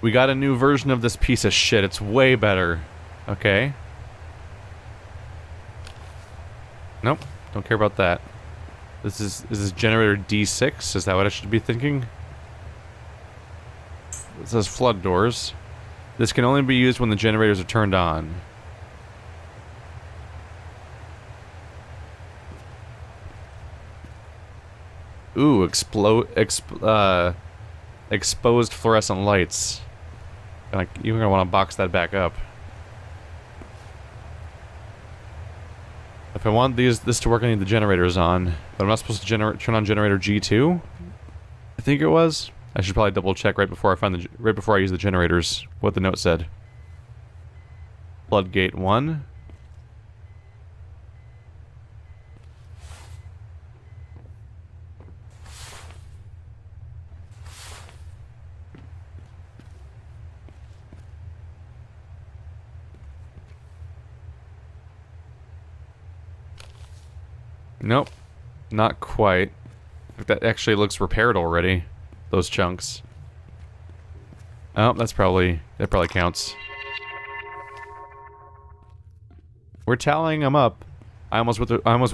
We got a new version of this piece of shit. It's way better. Okay. Nope. Don't care about that. Is this generator D6? Is that what I should be thinking? It says flood doors. This can only be used when the generators are turned on. Ooh, exposed fluorescent lights. You're gonna want to box that back up. If I want this to work, I need the generators on. But I'm not supposed to turn on generator G2. I think it was. I should probably double check right before I use the generators what the note said. Floodgate 1. Nope, not quite. That actually looks repaired already. Those chunks. Oh, that probably counts. We're tallying them up. I almost wish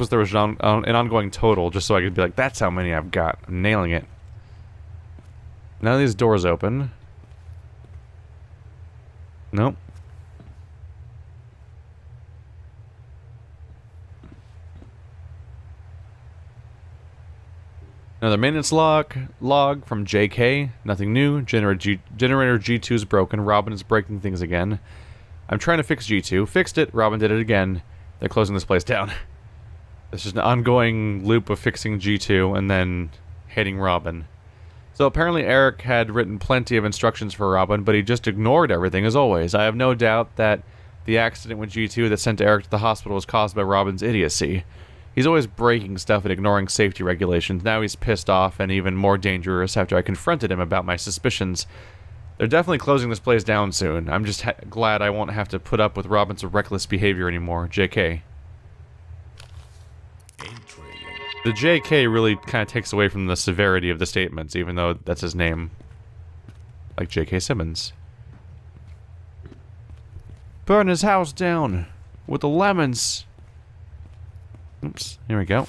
there was an ongoing total, just so I could be like, that's how many I've got. I'm nailing it. None of these doors open. Nope. Another maintenance log from JK. Nothing new. Generator G2 is broken. Robin is breaking things again. I'm trying to fix G2. Fixed it. Robin did it again. They're closing this place down. It's just an ongoing loop of fixing G2 and then hitting Robin. So apparently Eric had written plenty of instructions for Robin, but he just ignored everything as always. I have no doubt that the accident with G2 that sent Eric to the hospital was caused by Robin's idiocy. He's always breaking stuff and ignoring safety regulations. Now he's pissed off and even more dangerous after I confronted him about my suspicions. They're definitely closing this place down soon. I'm just glad I won't have to put up with Robin's reckless behavior anymore. JK. The JK really kind of takes away from the severity of the statements, even though that's his name. Like J.K. Simmons. Burn his house down with the lemons. Oops, here we go.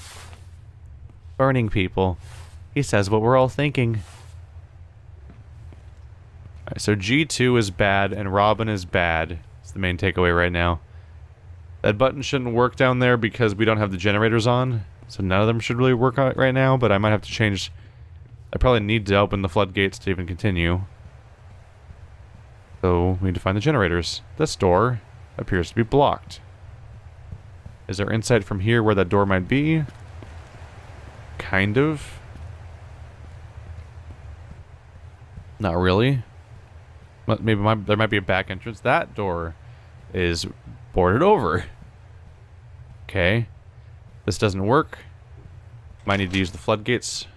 Burning people. He says what we're all thinking. Alright, so G2 is bad and Robin is bad. It's the main takeaway right now. That button shouldn't work down there because we don't have the generators on. So none of them should really work on it right now, but I might have to change... I probably need to open the floodgates to even continue. So we need to find the generators. This door appears to be blocked. Is there insight from here where that door might be? Kind of. Not really. Maybe there might be a back entrance. That door is boarded over. Okay. This doesn't work. Might need to use the floodgates.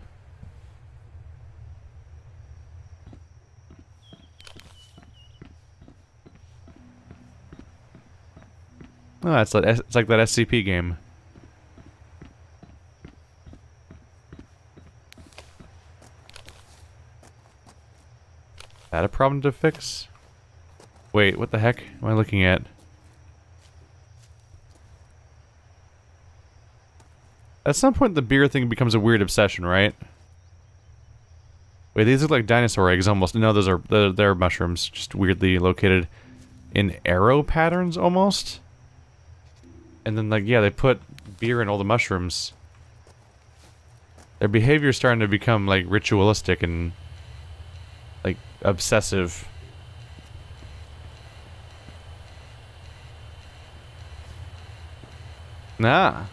Oh, it's like that SCP game. Is that a problem to fix? Wait, what the heck am I looking at? At some point, the beer thing becomes a weird obsession, right? Wait, these look like dinosaur eggs almost. No, they're mushrooms, just weirdly located in arrow patterns almost. And then, like, yeah, they put beer in all the mushrooms. Their behavior is starting to become, like, ritualistic and, like, obsessive. Nah.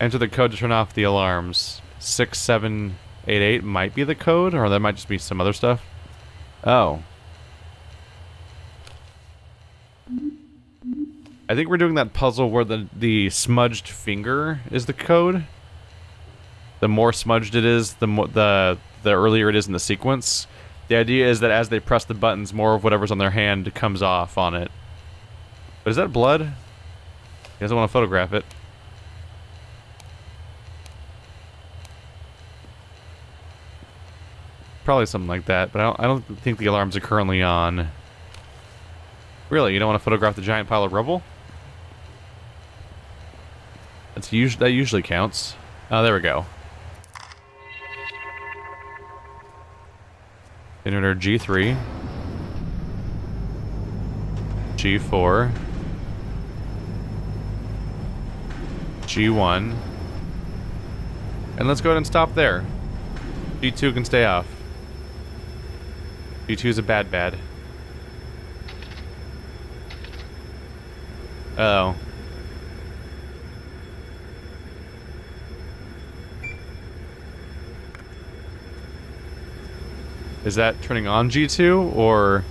Enter the code to turn off the alarms. 6788 might be the code, or that might just be some other stuff. Oh. I think we're doing that puzzle where the smudged finger is the code. The more smudged it is, the earlier it is in the sequence. The idea is that as they press the buttons, more of whatever's on their hand comes off on it. But is that blood? He doesn't want to photograph it. probably something like that, but I don't think the alarms are currently on. Really, you don't want to photograph the giant pile of rubble? That usually counts. Oh, there we go. Generator G3. G4. G1. And let's go ahead and stop there. G2 can stay off. G2 is a bad. Uh-oh. Is that turning on G2 or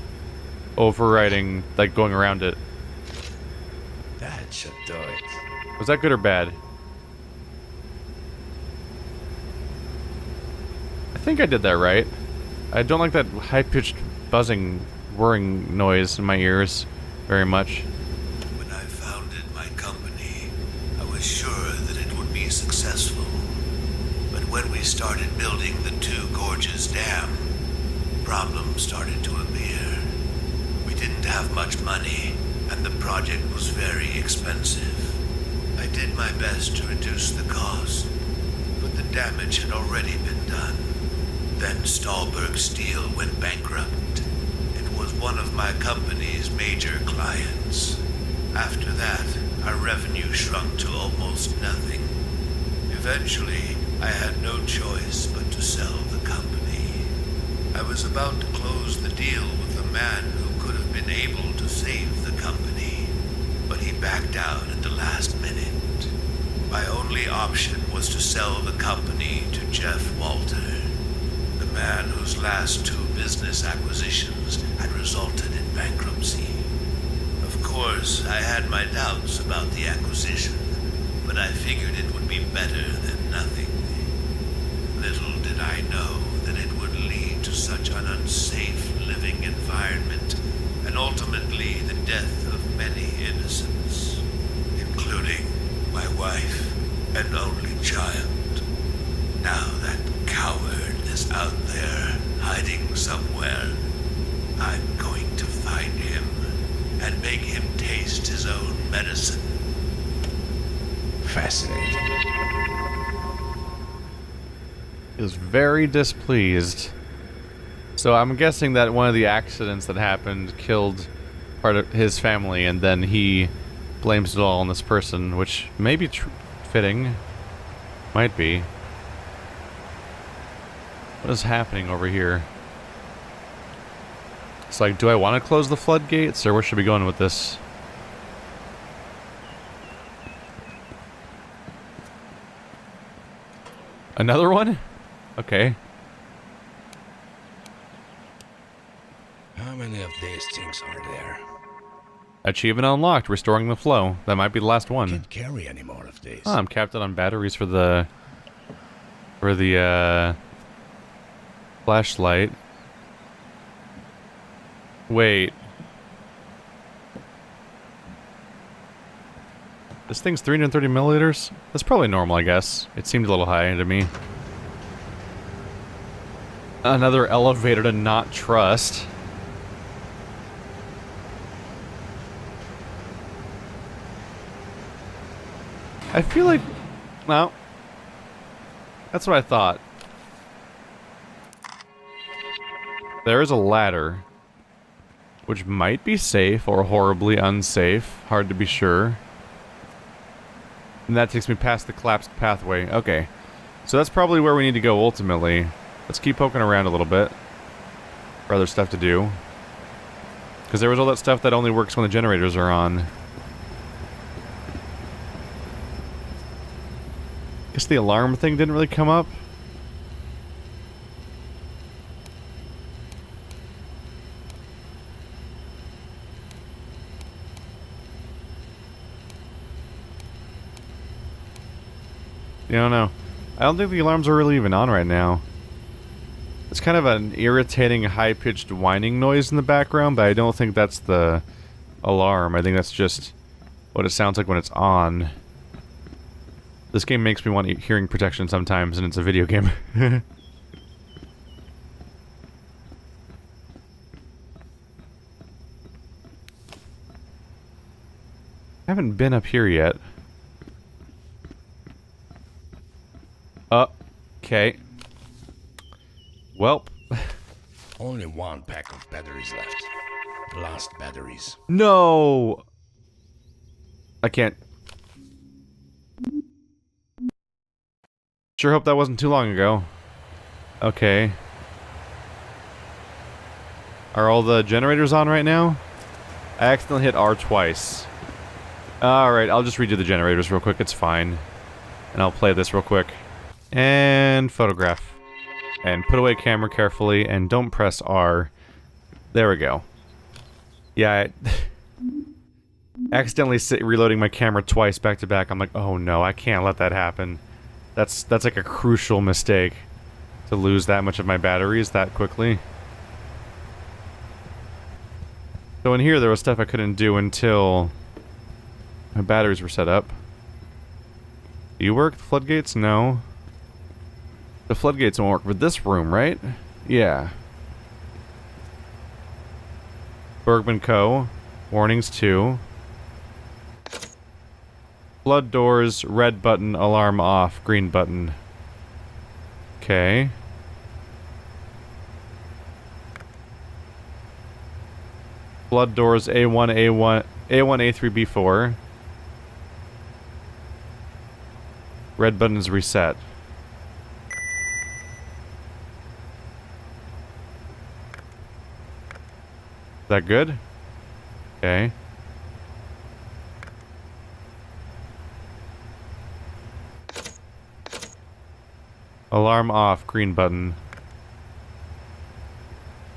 overriding, like going around it? That should do it. Was that good or bad? I think I did that right. I don't like that high-pitched buzzing, whirring noise in my ears very much. When I founded my company, I was sure that it would be successful. But when we started building the Two Gorges Dam, problems started to appear. We didn't have much money, and the project was very expensive. I did my best to reduce the cost, but the damage had already been done. Then Stahlberg Steel went bankrupt. It was one of my company's major clients. After that, our revenue shrunk to almost nothing. Eventually, I had no choice but to sell the company. I was about to close the deal with a man who could have been able to save the company, but he backed out at the last minute. My only option was to sell the company to Jeff Walter, the man whose last two business acquisitions had resulted in bankruptcy. Of course, I had my doubts about the acquisition, but I figured it would be better than nothing. Little did I know that it would lead to such an unsafe living environment, and ultimately the death of many innocents, including my wife and only child. Now that coward is out there, hiding somewhere. I'm going to find him and make him taste his own medicine. Fascinating. He was very displeased. So I'm guessing that one of the accidents that happened killed part of his family, and then he blames it all on this person, which may be fitting. Might be. What is happening over here? It's like, do I want to close the floodgates, or where should we be going with this? Another one? Okay. How many of these things are there? Achievement unlocked, restoring the flow. That might be the last one. Can't carry any more of these. Oh, I'm capped out on batteries for the flashlight. Wait. This thing's 330 milliliters? That's probably normal, I guess. It seemed a little high to me. Another elevator to not trust. I feel like... No. That's what I thought. There is a ladder, which might be safe or horribly unsafe. Hard to be sure. And that takes me past the collapsed pathway. Okay. So that's probably where we need to go ultimately. Let's keep poking around a little bit. For other stuff to do. Because there was all that stuff that only works when the generators are on. Guess the alarm thing didn't really come up. I don't know. I don't think the alarms are really even on right now. It's kind of an irritating, high-pitched whining noise in the background, but I don't think that's the alarm. I think that's just what it sounds like when it's on. This game makes me want hearing protection sometimes, and it's a video game. I haven't been up here yet. Okay. Welp. Only one pack of batteries left. Last batteries. No! I can't. Sure hope that wasn't too long ago. Okay. Are all the generators on right now? I accidentally hit R twice. Alright, I'll just redo the generators real quick, it's fine. And I'll play this real quick. And photograph. And put away camera carefully, and don't press R. There we go. Yeah, I accidentally reloading my camera twice back to back. I'm like, oh no, I can't let that happen. That's like a crucial mistake. To lose that much of my batteries that quickly. So in here there was stuff I couldn't do until my batteries were set up. Do you work? The floodgates? No. The floodgates won't work with this room, right? Yeah. Bergman Co. Warnings 2. Flood doors, red button, alarm off, green button. Okay. Flood doors A1, A1, A1, A3, B4. Red button is reset. Is that good? Okay. Alarm off, green button.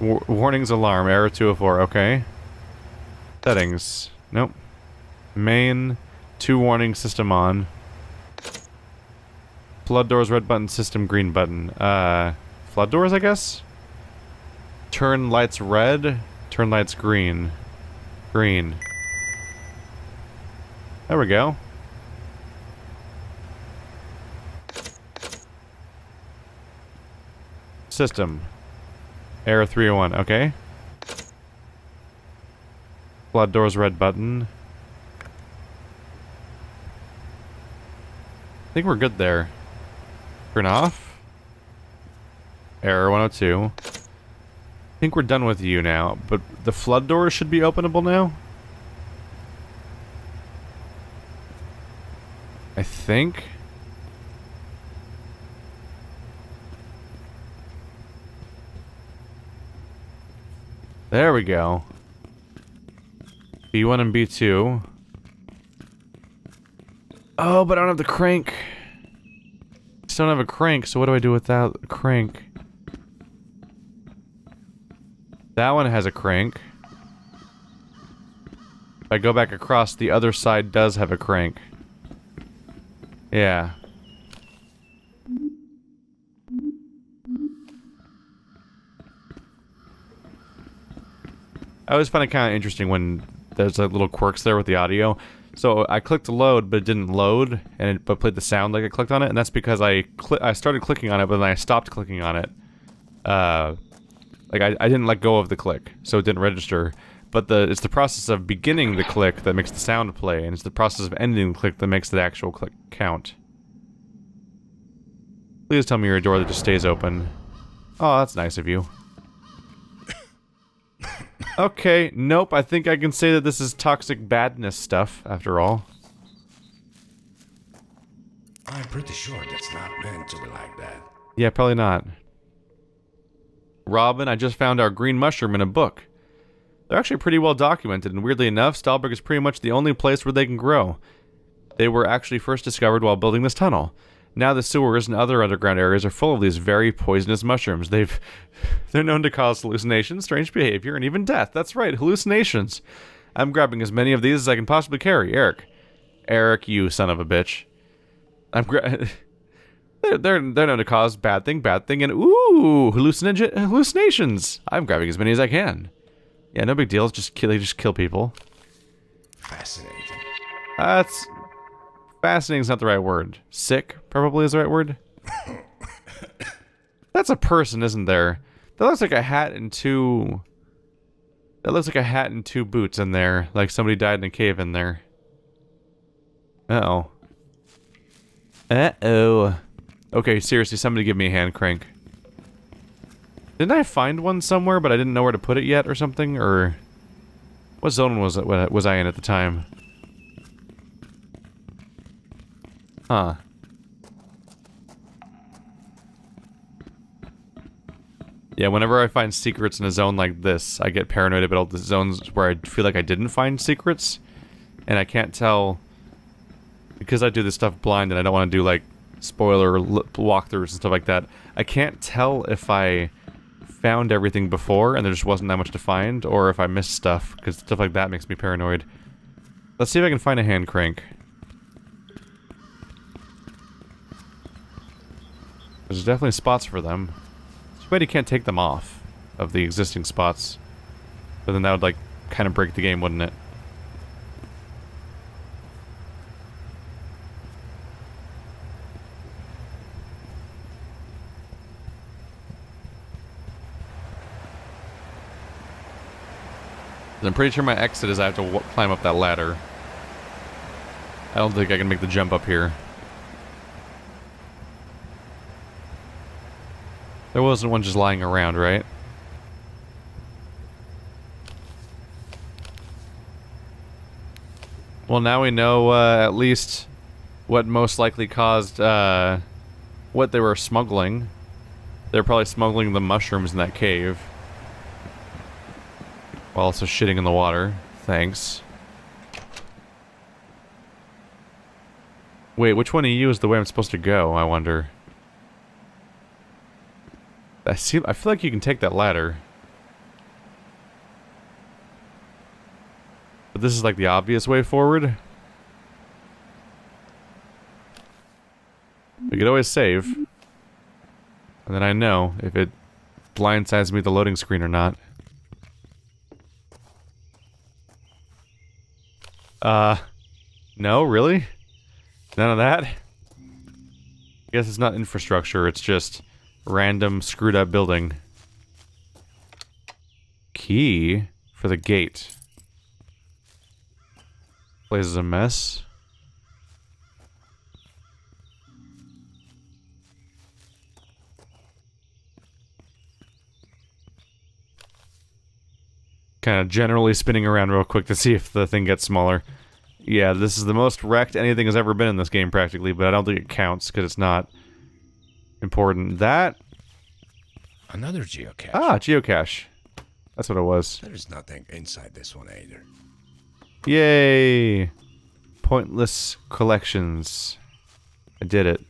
Warnings alarm, error 204, okay. Settings, nope. Main, 2 warning, system on. Flood doors, red button, system, green button. Flood doors, I guess? Turn lights red, turn lights green. Green. There we go. System. Error 301, okay. Flood doors, red button. I think we're good there. Turn off. Error 102. I think we're done with you now, but the flood doors should be openable now? I think. There we go. B1 and B2. Oh, but I don't have the crank. I just don't have a crank, so what do I do without a crank? That one has a crank. If I go back across, the other side does have a crank. Yeah. I always find it kind of interesting when there's like little quirks there with the audio. So I clicked load, but it didn't load, and but played the sound like I clicked on it, and that's because I started clicking on it, but then I stopped clicking on it. Like I didn't let go of the click, so it didn't register. But it's the process of beginning the click that makes the sound play, and it's the process of ending the click that makes the actual click count. Please tell me you're a door that just stays open. Oh, that's nice of you. Okay, nope, I think I can say that this is toxic badness stuff, after all. I'm pretty sure that's not meant to be like that. Yeah, probably not. Robin, I just found our green mushroom in a book. They're actually pretty well documented, and weirdly enough, Stahlberg is pretty much the only place where they can grow. They were actually first discovered while building this tunnel. Now the sewers and other underground areas are full of these very poisonous mushrooms. They're known to cause hallucinations, strange behavior, and even death. That's right, hallucinations. I'm grabbing as many of these as I can possibly carry. Eric. Eric, you son of a bitch. They're known to cause bad thing, and ooh, hallucinations. I'm grabbing as many as I can. Yeah, no big deal. They just kill people. Fascinating. That's... Fascinating is not the right word. Sick, probably is the right word. That's a person, isn't there? That looks like a hat and two... That looks like a hat and two boots in there. Like somebody died in a cave in there. Uh-oh. Uh-oh. Okay, seriously, somebody give me a hand crank. Didn't I find one somewhere, but I didn't know where to put it yet or something? Or... what zone was I in at the time? Huh. Yeah, whenever I find secrets in a zone like this, I get paranoid about all the zones where I feel like I didn't find secrets. And I can't tell... because I do this stuff blind and I don't want to do, like, spoiler walkthroughs and stuff like that. I can't tell if I found everything before and there just wasn't that much to find, or if I missed stuff, because stuff like that makes me paranoid. Let's see if I can find a hand crank. There's definitely spots for them. Too bad you can't take them off of the existing spots. But then that would, like, kind of break the game, wouldn't it? I'm pretty sure my exit is I have to climb up that ladder. I don't think I can make the jump up here. There wasn't one just lying around, right? Well, now we know at least what most likely caused what they were smuggling. They're probably smuggling the mushrooms in that cave. While also shitting in the water. Thanks. Wait, which one of you is the way I'm supposed to go, I wonder? I feel like you can take that ladder. But this is like the obvious way forward. We could always save. And then I know if it blindsides me the loading screen or not. No, really? None of that? I guess it's not infrastructure, it's just random screwed up building. Key for the gate. Place is a mess. Kind of generally spinning around real quick to see if the thing gets smaller. Yeah, this is the most wrecked anything has ever been in this game, practically, but I don't think it counts, because it's not important. That... Another geocache. Ah, geocache. That's what it was. There's nothing inside this one either. Yay! Pointless collections. I did it.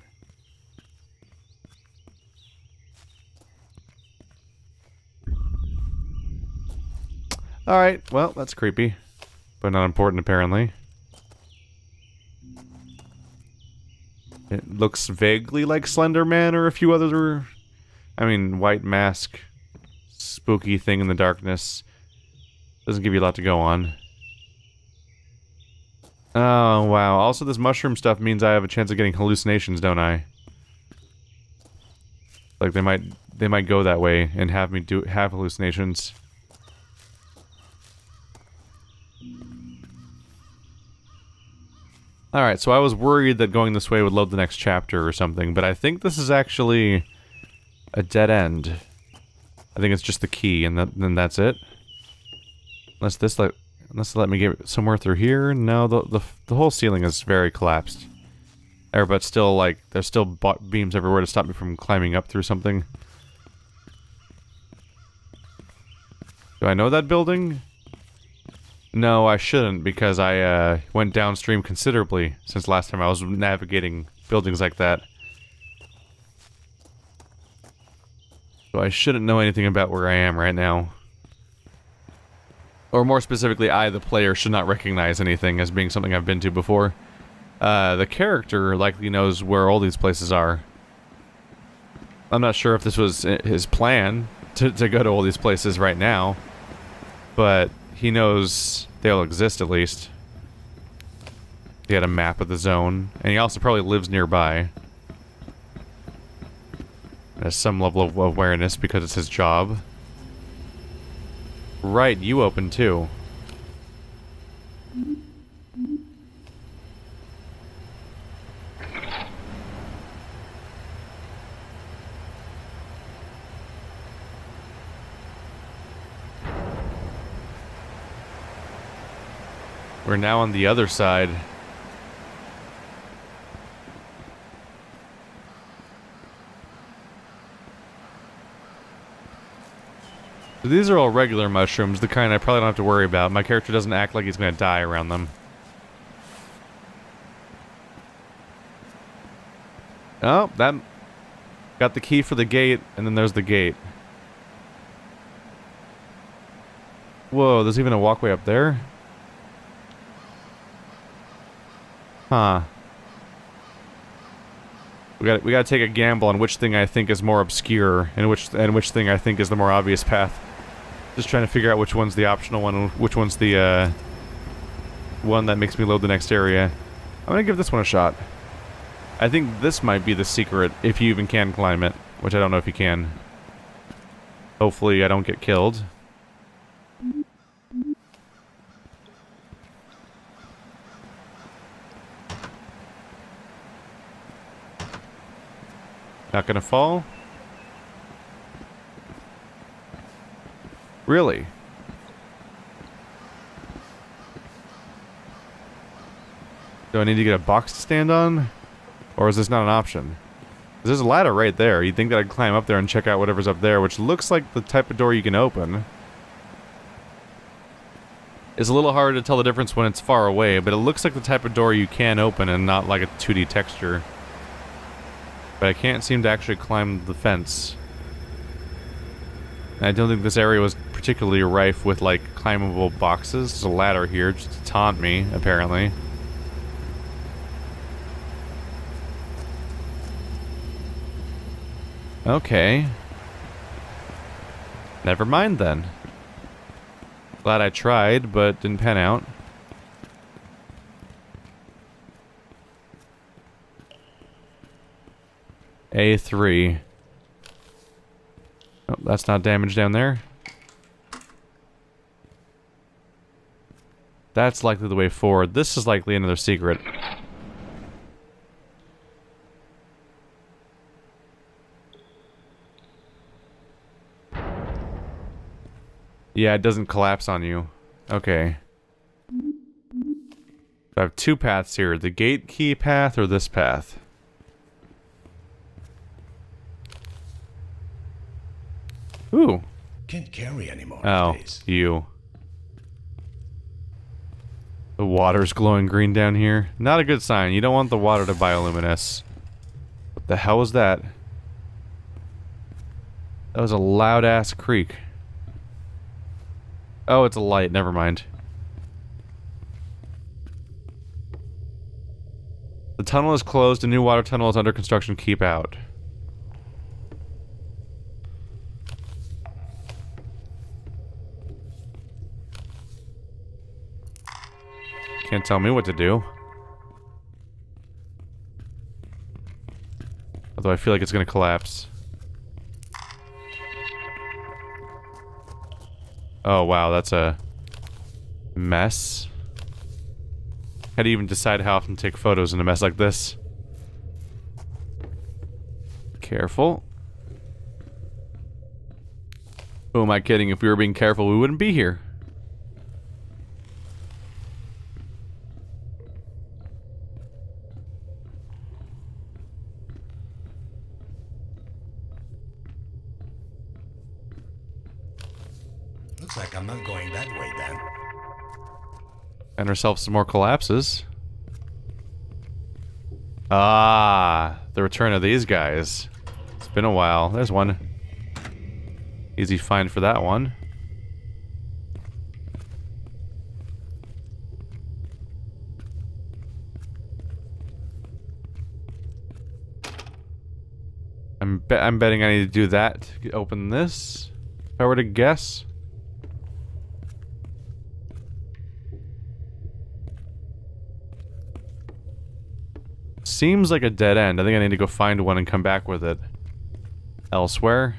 Alright, well, that's creepy. But not important, apparently. It looks vaguely like Slender Man or a few other... I mean, white mask. Spooky thing in the darkness. Doesn't give you a lot to go on. Oh, wow. Also, this mushroom stuff means I have a chance of getting hallucinations, don't I? Like, they might go that way and have me have hallucinations. Alright, so I was worried that going this way would load the next chapter or something, but I think this is actually a dead end. I think it's just the key, and then that's it. Unless they let me get somewhere through here. No, the whole ceiling is very collapsed. But still, like, there's still beams everywhere to stop me from climbing up through something. Do I know that building? No, I shouldn't, because I went downstream considerably since last time I was navigating buildings like that. So I shouldn't know anything about where I am right now. Or more specifically, I, the player, should not recognize anything as being something I've been to before. The character likely knows where all these places are. I'm not sure if this was his plan to go to all these places right now, but he knows they'll exist at least. He had a map of the zone, and he also probably lives nearby. Has some level of awareness because it's his job. Right, you open too. We're now on the other side. So these are all regular mushrooms, the kind I probably don't have to worry about. My character doesn't act like he's going to die around them. Oh, that got the key for the gate, and then there's the gate. Whoa, there's even a walkway up there? Huh. We gotta take a gamble on which thing I think is more obscure, and which thing I think is the more obvious path. Just trying to figure out which one's the optional one, and which one's the one that makes me load the next area. I'm gonna give this one a shot. I think this might be the secret, if you even can climb it, which I don't know if you can. Hopefully I don't get killed. Not gonna fall? Really? Do I need to get a box to stand on? Or is this not an option? There's a ladder right there. You'd think that I'd climb up there and check out whatever's up there, which looks like the type of door you can open. It's a little hard to tell the difference when it's far away, but it looks like the type of door you can open and not like a 2D texture. But I can't seem to actually climb the fence. And I don't think this area was particularly rife with, like, climbable boxes. There's a ladder here just to taunt me, apparently. Okay. Never mind then. Glad I tried, but didn't pan out. A3. Oh, that's not damage down there. That's likely the way forward. This is likely another secret. Yeah, it doesn't collapse on you. Okay. I have two paths here. The gate key path or this path? Ooh. Can't carry anymore. Oh, you. The water's glowing green down here. Not a good sign. You don't want the water to bioluminesce. What the hell was that? That was a loud-ass creak. Oh, it's a light. Never mind. The tunnel is closed. A new water tunnel is under construction. Keep out. Can't tell me what to do. Although I feel like it's gonna collapse. Oh wow, that's a mess. How do you even decide how often to take photos in a mess like this? Careful. Who am I kidding? If we were being careful, we wouldn't be here. Looks like I'm not going that way then. And ourselves some more collapses. Ah, the return of these guys. It's been a while. There's one. Easy find for that one. I'm betting I need to do that to open this. If I were to guess. Seems like a dead end. I think I need to go find one and come back with it elsewhere.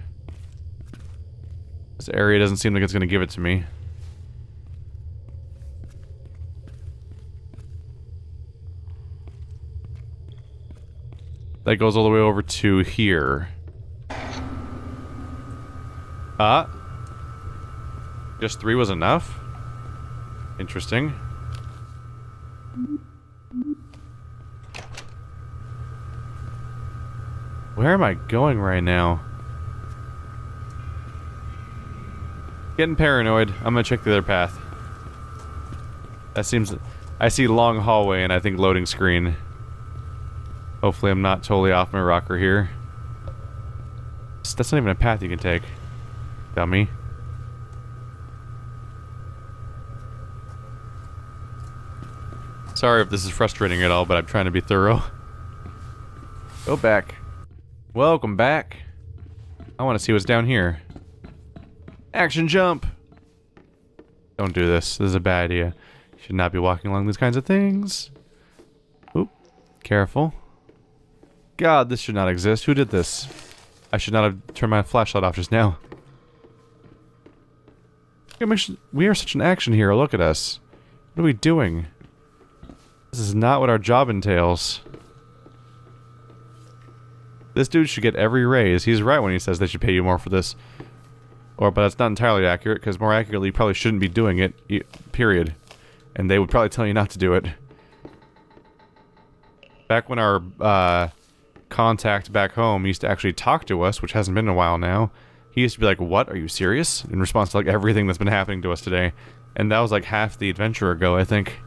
This area doesn't seem like it's going to give it to me. That goes all the way over to here. Just 3 was enough? Interesting. Where am I going right now? Getting paranoid. I'm gonna check the other path. That seems... I see long hallway and I think loading screen. Hopefully I'm not totally off my rocker here. That's not even a path you can take. Dummy. Sorry if this is frustrating at all, but I'm trying to be thorough. Go back. Welcome back. I want to see what's down here. Action jump! Don't do this. This is a bad idea. You should not be walking along these kinds of things. Oop. Careful. God, this should not exist. Who did this? I should not have turned my flashlight off just now. We are such an action hero. Look at us. What are we doing? This is not what our job entails. This dude should get every raise. He's right when he says they should pay you more for this. But that's not entirely accurate, because more accurately, you probably shouldn't be doing it, period. And they would probably tell you not to do it. Back when our, contact back home used to actually talk to us, which hasn't been in a while now, he used to be like, "What? Are you serious?" In response to, like, everything that's been happening to us today. And that was, like, half the adventure ago, I think.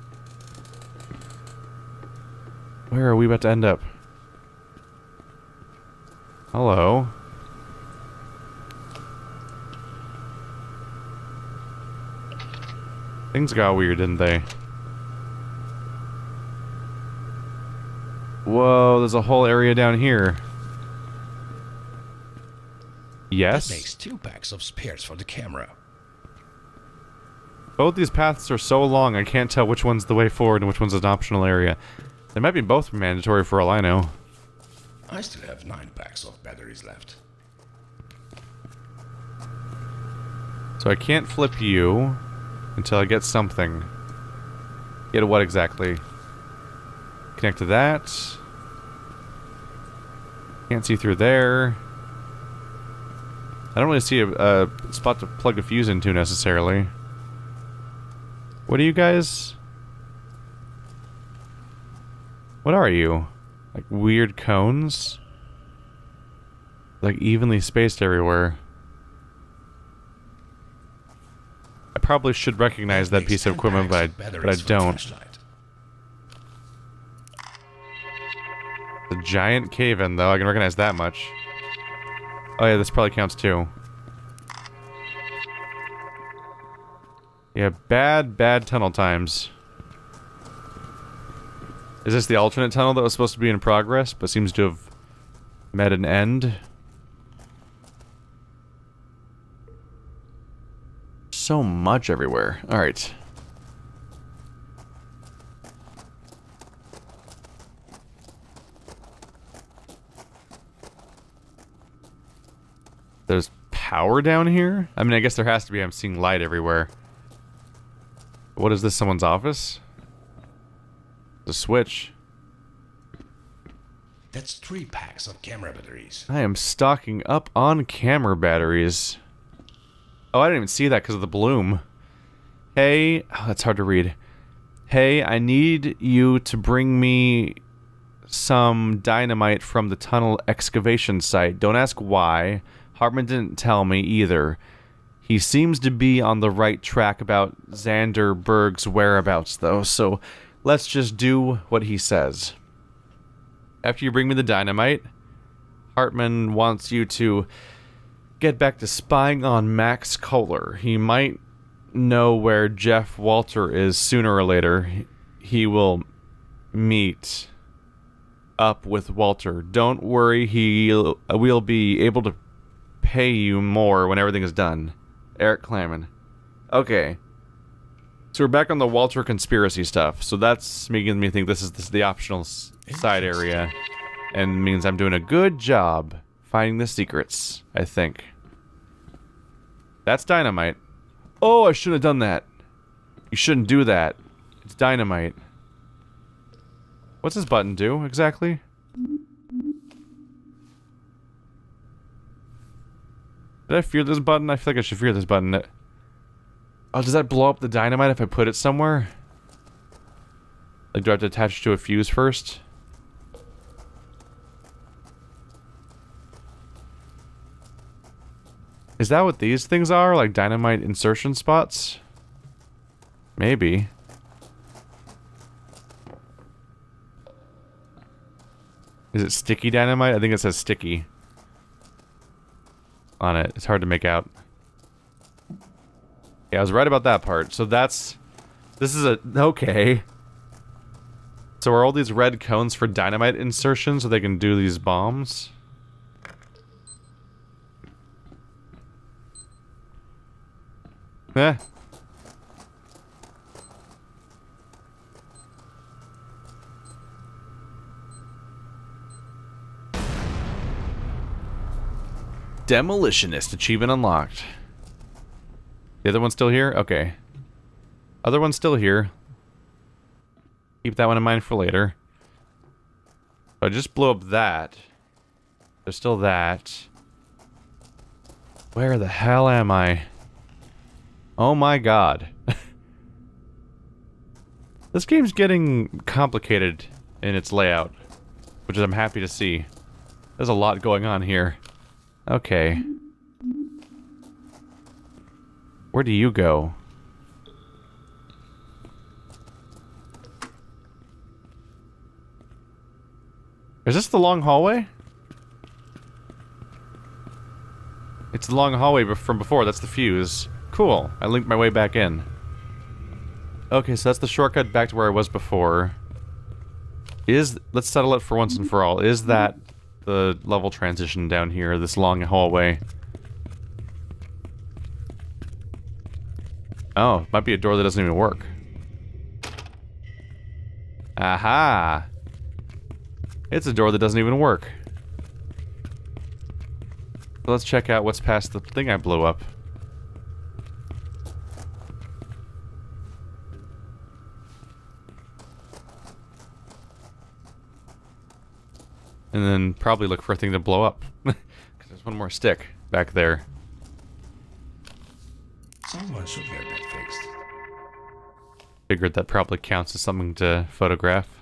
Where are we about to end up? Hello? Things got weird, didn't they? Whoa, there's a whole area down here. Yes? That makes 2 packs of spares for the camera. Both these paths are so long, I can't tell which one's the way forward and which one's an optional area. They might be both mandatory for all I know. I still have 9 packs of batteries left. So I can't flip you until I get something. Get what exactly? Connect to that. Can't see through there. I don't really see a spot to plug a fuse into necessarily. What are you guys? What are you? Like weird cones? Like evenly spaced everywhere. I probably should recognize that piece of equipment, but I don't. The giant cave-in, though, I can recognize that much. Oh yeah, this probably counts too. Yeah, bad tunnel times. Is this the alternate tunnel that was supposed to be in progress, but seems to have met an end? So much everywhere. Alright. There's power down here? I mean, I guess there has to be. I'm seeing light everywhere. What is this, someone's office? The switch. That's 3 packs of camera batteries. I am stocking up on camera batteries. Oh, I didn't even see that because of the bloom. Hey, oh, that's hard to read. Hey, I need you to bring me some dynamite from the tunnel excavation site. Don't ask why. Hartman didn't tell me either. He seems to be on the right track about Xander Berg's whereabouts, though, so let's just do what he says. After you bring me the dynamite, Hartman wants you to get back to spying on Max Kohler. He might know where Jeff Walter is sooner or later. He will meet up with Walter. Don't worry, we'll be able to pay you more when everything is done. Eric Claman. Okay. So we're back on the Walter conspiracy stuff. So that's making me think this is the optional side area. And means I'm doing a good job finding the secrets, I think. That's dynamite. Oh, I shouldn't have done that. You shouldn't do that. It's dynamite. What's this button do, exactly? Did I fear this button? I feel like I should fear this button. Oh, does that blow up the dynamite if I put it somewhere? Like, do I have to attach it to a fuse first? Is that what these things are? Like dynamite insertion spots? Maybe. Is it sticky dynamite? I think it says sticky on it. It's hard to make out. Yeah, I was right about that part. So that's... This is a... Okay. So are all these red cones for dynamite insertion so they can do these bombs? Eh. Demolitionist achievement unlocked. The other one's still here? Okay. Other one's still here. Keep that one in mind for later. So I just blew up that. There's still that. Where the hell am I? Oh my god. This game's getting complicated in its layout, which I'm happy to see. There's a lot going on here. Okay. Where do you go? Is this the long hallway? It's the long hallway from before, that's the fuse. Cool, I linked my way back in. Okay, so that's the shortcut back to where I was before. Let's settle it for once and for all. Is that the level transition down here, this long hallway? Oh, might be a door that doesn't even work. Aha! It's a door that doesn't even work. So let's check out what's past the thing I blew up. And then probably look for a thing to blow up. Because there's one more stick back there. Someone should get that fixed. Figured that probably counts as something to photograph.